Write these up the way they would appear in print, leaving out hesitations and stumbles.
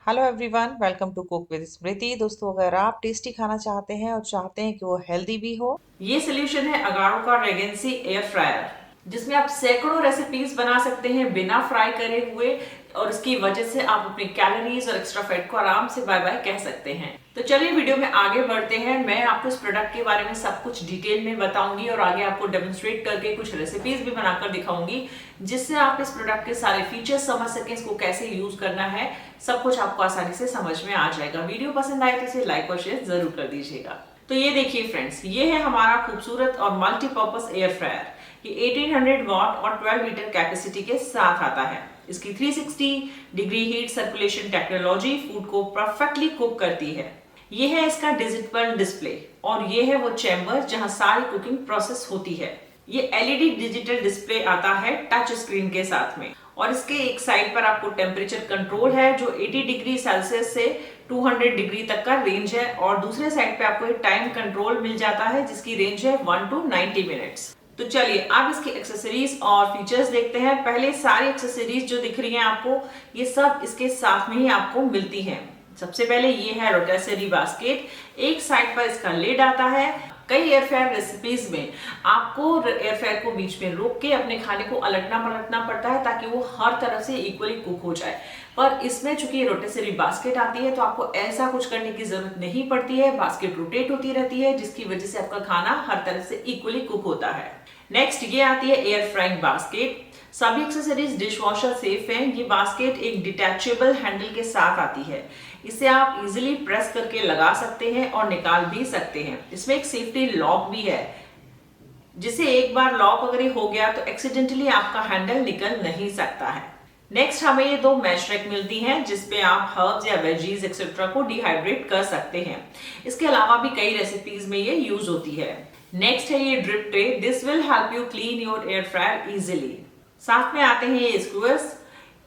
Hello everyone, welcome to cook with Smriti. दोस्तों, अगर आप टेस्टी खाना चाहते हैं और चाहते हैं कि वो हेल्दी भी हो, ये सोल्यूशन है अगारो का रेगेंसी एयर फ्रायर, जिसमें आप सैकड़ों रेसिपीज बना सकते हैं बिना फ्राई करे हुए। और इसकी वजह से आप अपनी कैलोरीज और एक्स्ट्रा फैट को आराम से बाय बाय कह सकते हैं। तो चलिए वीडियो में आगे बढ़ते हैं। मैं आपको इस प्रोडक्ट के बारे में सब कुछ डिटेल में बताऊंगी और आगे आपको डेमोन्स्ट्रेट करके कुछ रेसिपीज भी बनाकर दिखाऊंगी, जिससे आप इस प्रोडक्ट के सारे फीचर्स समझ सकें, इसको कैसे यूज करना है, सब कुछ आपको आसानी से समझ में आ जाएगा। वीडियो पसंद आए तो इसे लाइक और शेयर जरूर कर दीजिएगा। तो ये देखिए फ्रेंड्स, ये है हमारा खूबसूरत और मल्टीपर्पज एयर फ्रायर। ये 1800 वॉट और 12 लीटर कैपेसिटी के साथ आता है। इसकी 360 degree heat circulation technology food को परफेक्टली कुक करती है। ये है इसका डिजिटल डिस्प्ले और ये है वो चैम्बर जहां सारी कुकिंग प्रोसेस होती है। ये एलईडी डिजिटल डिस्प्ले आता है टच स्क्रीन के साथ में, और इसके एक साइड पर आपको टेम्परेचर कंट्रोल है जो 80 डिग्री सेल्सियस से 200 डिग्री तक का रेंज है, और दूसरे साइड पे आपको एक टाइम कंट्रोल मिल जाता है जिसकी रेंज है 1 to 90 मिनट्स। तो चलिए अब इसके एक्सेसरीज और फीचर्स देखते हैं। पहले सारी एक्सेसरीज जो दिख रही हैं आपको, ये सब इसके साथ में ही आपको मिलती हैं। सबसे पहले ये है रोटेसरी बास्केट। एक साइड पर इसका लिड आता है। कई एयर फ्रायर रेसिपीज में आपको एयर फ्रायर को बीच में रोक के अपने खाने को अलटना पलटना पड़ता है ताकि वो हर तरफ से इक्वली कुक हो जाए, पर इसमें चूंकि रोटेसरी बास्केट आती है तो आपको ऐसा कुछ करने की जरूरत नहीं पड़ती है। बास्केट रोटेट होती रहती है जिसकी वजह से आपका खाना हर तरफ से इक्वली कुक होता है। नेक्स्ट ये आती है एयर फ्राइंग बास्केट। सभी एक्सेसरीज डिशवॉशर सेफ हैं। ये बास्केट एक डिटैचेबल हैंडल के साथ आती है। इसे आप इजीली प्रेस करके लगा सकते हैं और निकाल भी सकते हैं। इसमें एक सेफ्टी लॉक भी है, जिसे एक बार लॉक अगर ये हो गया तो एक्सीडेंटली आपका हैंडल निकल नहीं सकता है। नेक्स्ट हमें ये दो मैश रैक मिलती हैं जिसपे आप हर्ब्स या वेजीज एक्सेट्रा को डिहाइड्रेट कर सकते हैं। इसके अलावा भी कई रेसिपीज में ये यूज होती है। नेक्स्ट है ये drip tray. This will help you clean your air fryer easily. साथ में आते हैं ये स्क्वेयर्स।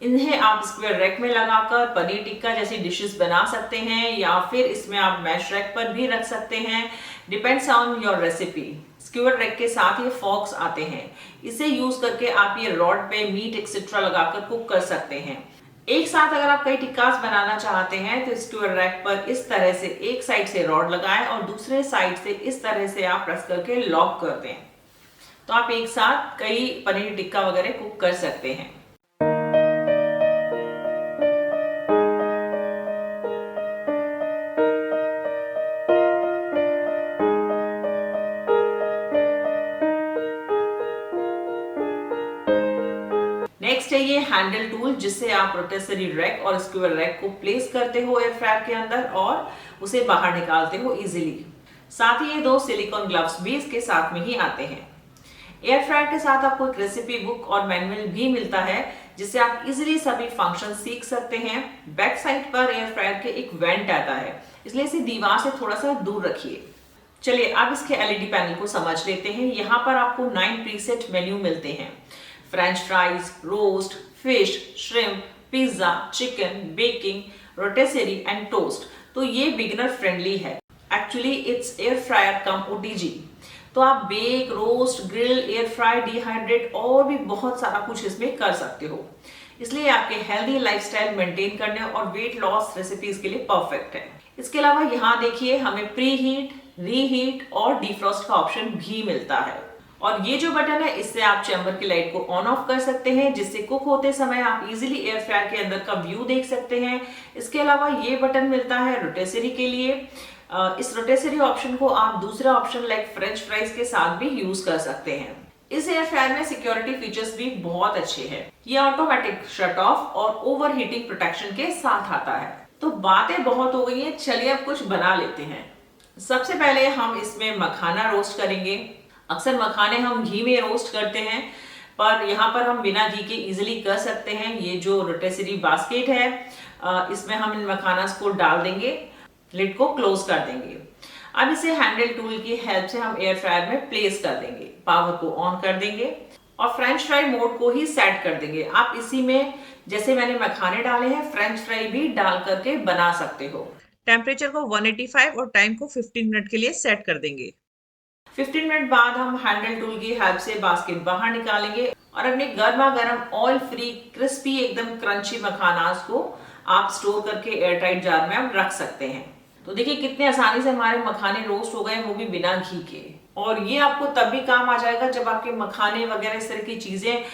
इन्हें आप स्क्वायर रैक में लगाकर पनीर टिक्का जैसी डिशेस बना सकते हैं, या फिर इसमें आप मैश रैक पर भी रख सकते हैं, depends on your recipe. Square rack के साथ ये फॉक्स आते हैं। इसे यूज करके आप ये रॉड पे मीट एक्सेट्रा लगाकर कुक कर सकते हैं। एक साथ अगर आप कई टिक्कास बनाना चाहते हैं तो स्क्वायर रैक पर इस तरह से एक साइड से रॉड लगाएं और दूसरे साइड से इस तरह से आप प्रेस करके लॉक कर दें, तो आप एक साथ कई पनीर टिक्का वगैरह कुक कर सकते हैं। नेक्स्ट है ये हैंडल टूल, जिससे आप रोटेसरी रैक और स्क्वायर रैक को प्लेस करते हो एयर फ्रायर के अंदर और उसे बाहर निकालते हो इजीली। साथ ही ये दो सिलिकॉन ग्लव्स भी इसके साथ में ही आते हैं। एयर फ्रायर के साथ आपको एक रेसिपी बुक और मैनुअल भी मिलता है, जिससे आप इजीली सभी फंक्शन सीख सकते हैं। बैक साइड पर एयर फ्रायर के एक वेंट आता है, इसलिए इसे दीवार से थोड़ा सा दूर रखिए। चलिए अब इसके एलईडी पैनल को समझ लेते हैं। यहाँ पर आपको 9 प्रीसेट मेन्यू मिलते हैं। French fries, roast, fish, shrimp, pizza, chicken, baking, rotisserie and toast. तो ये बिगिनर फ्रेंडली है। Actually it's air fryer cum OTG. तो आप bake, roast, grill, air fry, dehydrate और भी बहुत सारा कुछ इसमें कर सकते हो। इसलिए आपके हेल्दी लाइफस्टाइल मेंटेन करने और वेट लॉस रेसिपीज के लिए परफेक्ट है। इसके अलावा यहाँ देखिए हमें प्री हीट, रीहीट और डिफ्रॉस्ट का ऑप्शन भी मिलता है। और ये जो बटन है, इससे आप चैम्बर की लाइट को ऑन ऑफ कर सकते हैं, जिससे कुक होते समय आप इजीली एयर फ्रायर के अंदर का व्यू देख सकते हैं। इसके अलावा ये बटन मिलता है रोटेसरी के लिए। इस रोटेसरी ऑप्शन को आप दूसरा ऑप्शन लाइक फ्रेंच फ्राइज के साथ भी यूज कर सकते हैं। इस एयर फ्रायर में सिक्योरिटी फीचर्स भी बहुत अच्छे हैं। ये ऑटोमेटिक शट ऑफ और ओवर हीटिंग प्रोटेक्शन के साथ आता है। तो बातें बहुत हो गई हैं, चलिए अब कुछ बना लेते हैं। सबसे पहले हम इसमें मखाना रोस्ट करेंगे। अक्सर मखाने हम घी में रोस्ट करते हैं, पर यहाँ पर हम बिना घी के इजीली कर सकते हैं। ये जो रोटेसरी बास्केट है, इसमें हम इन मखानास को डाल देंगे, लिड को क्लोज कर देंगे। अब इसे हैंडल टूल की हेल्प से हम एयर फ्रायर में प्लेस कर देंगे। पावर को ऑन कर देंगे और फ्रेंच फ्राई मोड को ही सेट कर देंगे। आप इसी में जैसे मैंने मखाने डाले हैं, फ्रेंच फ्राई भी डाल करके बना सकते हो। टेम्परेचर को 185 और टाइम को 15 मिनट के लिए सेट कर देंगे। 15 मिनट बाद हम हैंडल टूल की हेल्प से बास्केट बाहर निकालेंगे और अपने गर्मा गर्म ऑयल फ्री क्रिस्पी एकदम क्रंची मखानास को आप स्टोर करके एयर टाइट जार में आप रख सकते हैं। तो देखिए कितने आसानी से हमारे मखाने रोस्ट हो गए, वो भी बिना घी के। और ये आपको तब भी काम आ जाएगा जब आपके मखाने वगैरह इस तरह की चीजें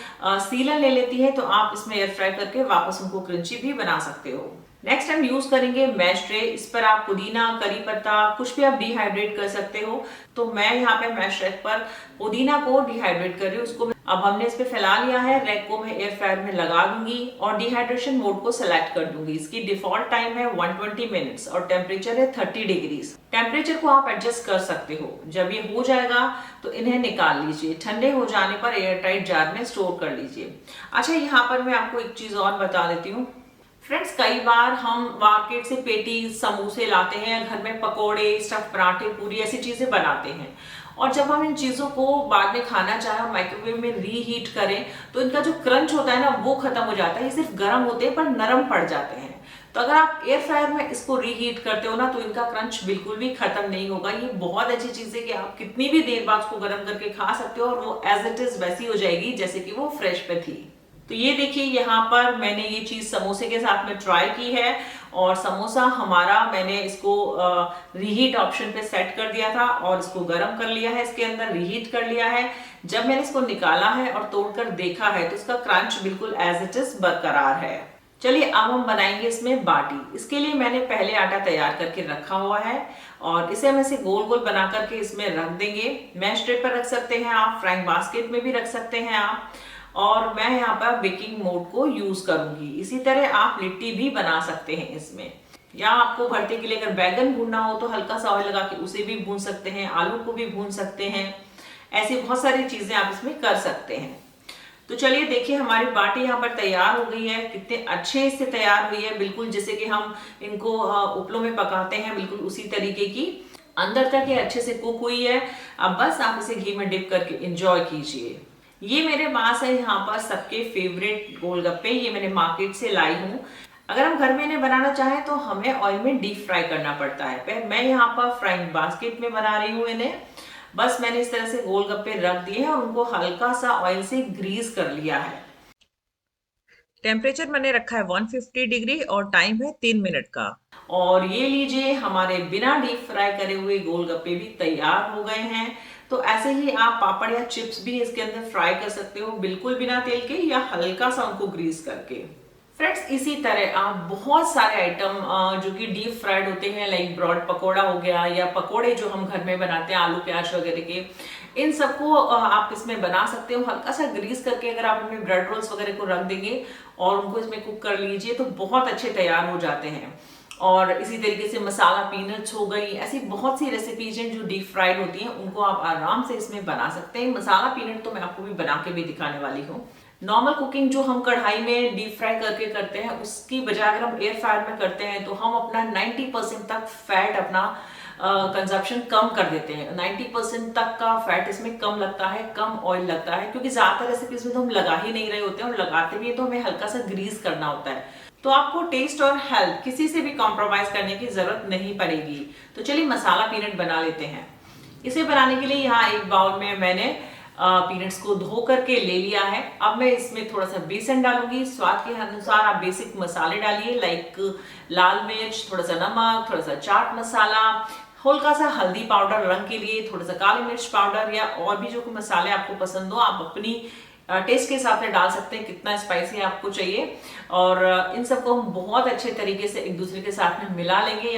सीलन ले लेती है, तो आप इसमें एयर फ्राई करके वापस उनको क्रंची भी बना सकते हो। नेक्स्ट हम यूज करेंगे मैश ट्रे। इस पर आप पुदीना, करी पत्ता, कुछ भी आप डिहाइड्रेट कर सकते हो। तो मैं यहाँ पे मैश ट्रे पर पुदीना को डिहाइड्रेट कर रही हूँ, उसको अब हमने इस पे फैला लिया है। रैक को मैं एयर फ्रायर में लगा दूंगी और डिहाइड्रेशन मोड को सिलेक्ट कर दूंगी। इसकी डिफॉल्ट टाइम है 120 मिनट्स और टेम्परेचर है 30 डिग्रीज। टेम्परेचर को आप एडजस्ट कर सकते हो। जब ये हो जाएगा तो इन्हें निकाल लीजिए। ठंडे हो जाने पर एयर टाइट जार में स्टोर कर लीजिए। अच्छा, यहाँ पर मैं आपको एक चीज और बता देती हूँ फ्रेंड्स। कई बार हम मार्केट से पेटी, समोसे लाते हैं, घर में पकोड़े, स्टफ पराठे, पूरी ऐसी चीजें बनाते हैं, और जब हम इन चीजों को बाद में खाना चाहे और माइक्रोवेव में रीहीट करें तो इनका जो क्रंच होता है ना, वो खत्म हो जाता है। ये सिर्फ गर्म होते हैं पर नरम पड़ जाते हैं। तो अगर आप एयर फ्रायर में इसको रीहीट करते हो ना, तो इनका क्रंच बिल्कुल भी खत्म नहीं होगा। ये बहुत अच्छी चीज है कि आप कितनी भी देर बाद उसको गर्म करके खा सकते हो और वो एज इट इज वैसी हो जाएगी जैसे कि वो फ्रेश पे थी। तो ये देखिए यहाँ पर मैंने ये चीज समोसे के साथ में ट्राई की है, और समोसा हमारा मैंने इसको रीहीट ऑप्शन पे सेट कर दिया था और इसको गर्म कर लिया है, इसके अंदर रीहीट कर लिया है। जब मैंने इसको निकाला है और तोड़कर देखा है तो इसका क्रंच बिल्कुल एज इट इज बरकरार है। चलिए अब हम बनाएंगे इसमें बाटी। इसके लिए मैंने पहले आटा तैयार करके रखा हुआ है और इसे हम ऐसे गोल गोल बना करके इसमें रख देंगे। मैश ट्रे पर रख सकते हैं आप, फ्राइंग बास्केट में भी रख सकते हैं आप, और मैं यहाँ पर बेकिंग मोड को यूज करूंगी। इसी तरह आप लिट्टी भी बना सकते हैं इसमें, या आपको भरते के लिए अगर बैगन भूनना हो तो हल्का सा ऑयल लगा के उसे भी भून सकते हैं, आलू को भी भून सकते हैं। ऐसी बहुत सारी चीजें आप इसमें कर सकते हैं। तो चलिए देखिए हमारी बाटी यहाँ पर तैयार हो गई है। कितने अच्छे इससे तैयार हुई है, बिल्कुल जैसे कि हम इनको उपलों में पकाते हैं, बिल्कुल उसी तरीके की अंदर तक ये अच्छे से कुक हुई है। अब बस आप इसे घी में डिप करके एंजॉय कीजिए। ये मेरे पास है यहाँ पर सबके फेवरेट गोलगप्पे। ये मैंने मार्केट से लाई हूँ। अगर हम घर में इन्हें बनाना चाहें तो हमें ऑयल में डीप फ्राई करना पड़ता है। मैं यहाँ पर फ्राइंग बास्केट में बना रही हूँ इन्हें। बस मैंने इस तरह से गोलगप्पे रख दिए हैं और उनको हल्का सा ऑयल से ग्रीस कर लिया है। टेम्परेचर मैंने रखा है 150 डिग्री और टाइम है 3 मिनट का। और ये लीजिए हमारे बिना डीप फ्राई करे हुए गोलगप्पे भी तैयार हो गए हैं। तो ऐसे ही आप पापड़ या चिप्स भी इसके अंदर फ्राई कर सकते हो, बिल्कुल बिना तेल के या हल्का सा उनको ग्रीस करके। फ्रेंड्स इसी तरह आप बहुत सारे आइटम जो कि डीप फ्राइड होते हैं, लाइक ब्रॉड पकोड़ा हो गया, या पकोड़े जो हम घर में बनाते हैं आलू प्याज वगैरह के, इन सबको आप इसमें बना सकते हो। हल्का सा ग्रीस करके अगर आप इनमें ब्रेड रोल्स वगैरह को रख देंगे और उनको इसमें कुक कर लीजिए तो बहुत अच्छे तैयार हो जाते हैं। और इसी तरीके से मसाला पीनट्स हो गई, ऐसी बहुत सी रेसिपीज हैं जो डीप फ्राइड होती हैं, उनको आप आराम से इसमें बना सकते हैं। मसाला पीनट तो मैं आपको भी बना के भी दिखाने वाली हूँ। नॉर्मल कुकिंग जो हम कढ़ाई में डीप फ्राई करके करते हैं, उसकी बजाय अगर हम एयर फ्रायर में करते हैं तो हम अपना 90% तक फैट अपना कंजप्शन कम कर देते हैं। 90% तक का फैट इसमें कम लगता है, कम ऑयल लगता है, क्योंकि ज्यादातर रेसिपीज में तो हम लगा ही नहीं रहे होते हैं, और लगाते भी है तो हमें हल्का सा ग्रीस करना होता है। तो आपको टेस्ट और हेल्थ किसी से भी कॉम्प्रोमाइज करने की जरूरत नहीं पड़ेगी। तो चलिए मसाला पीनट बना लेते हैं। इसे बनाने के लिए यहाँ एक बाउल में मैंने पीनट्स को धो करके ले लिया है। अब मैं इसमें थोड़ा सा बेसन डालूंगी। स्वाद के अनुसार आप बेसिक मसाले डालिए, लाइक लाल मिर्च, थोड़ा सा नमक, थोड़ा सा चाट मसाला, हल्का सा हल्दी पाउडर रंग के लिए, थोड़ा सा काली मिर्च पाउडर, या और भी जो मसाले आपको पसंद हो आप अपनी टेस्ट के हिसाब से डाल सकते हैं, कितना स्पाइसी आपको चाहिए। और इन सबको हम बहुत अच्छे तरीके से एक दूसरे के साथ में मिला लेंगे।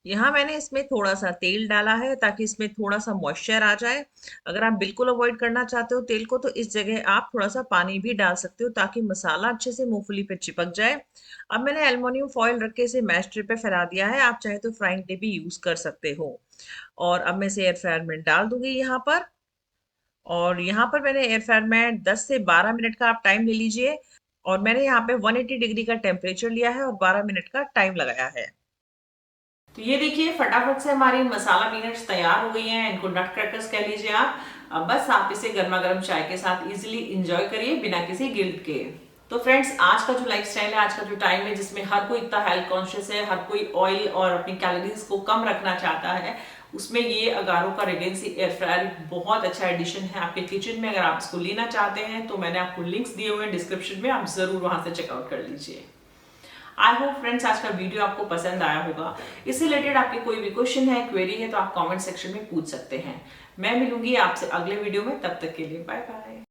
यहाँ मैंने इसमें थोड़ा सा तेल डाला है ताकि इसमें थोड़ा सा मॉइस्चर आ जाए। अगर आप बिल्कुल अवॉइड करना चाहते हो तेल को तो इस जगह आप थोड़ा सा पानी भी डाल सकते हो ताकि मसाला अच्छे से मूंगफली पे चिपक जाए। अब मैंने एल्युमिनियम फॉइल रख के इसे मैश ट्रे पे फैला दिया है। आप चाहे तो फ्राइंग ट्रे भी यूज कर सकते हो। और अब मैं इसे एयर फ्रायर में डाल दूंगी यहाँ पर। और यहाँ पर मैंने एयर फ्रायर में 10 से 12 मिनट का आप टाइम ले लीजिए। और मैंने यहाँ पे 180 डिग्री का टेम्परेचर लिया है और 12 मिनट का टाइम लगाया है। तो ये देखिए फटाफट से हमारी मसाला पीनट्स तैयार हो गई हैं। इनको नट क्रैकर्स कह लीजिए आप। अब बस आप इसे गर्मा गर्म चाय के साथ इजीली एंजॉय करिए बिना किसी गिल्ट के। तो फ्रेंड्स आज का जो लाइफस्टाइल है, आज का जो टाइम है जिसमें हर कोई इतना हेल्थ कॉन्शियस है, हर कोई ऑयल और अपनी कैलोरीज को कम रखना चाहता है, उसमें ये अगारो का रेगेंसी एयर फ्रायर बहुत अच्छा एडिशन है आपके किचन में। अगर आप इसको लेना चाहते हैं तो मैंने आपको लिंक्स दिए हुए हैं डिस्क्रिप्शन में, आप जरूर वहां से चेकआउट कर लीजिए। आई होप फ्रेंड्स आज का वीडियो आपको पसंद आया होगा। इससे रिलेटेड आपके कोई भी क्वेश्चन है, क्वेरी है तो आप कमेंट सेक्शन में पूछ सकते हैं। मैं मिलूंगी आपसे अगले वीडियो में, तब तक के लिए बाय बाय।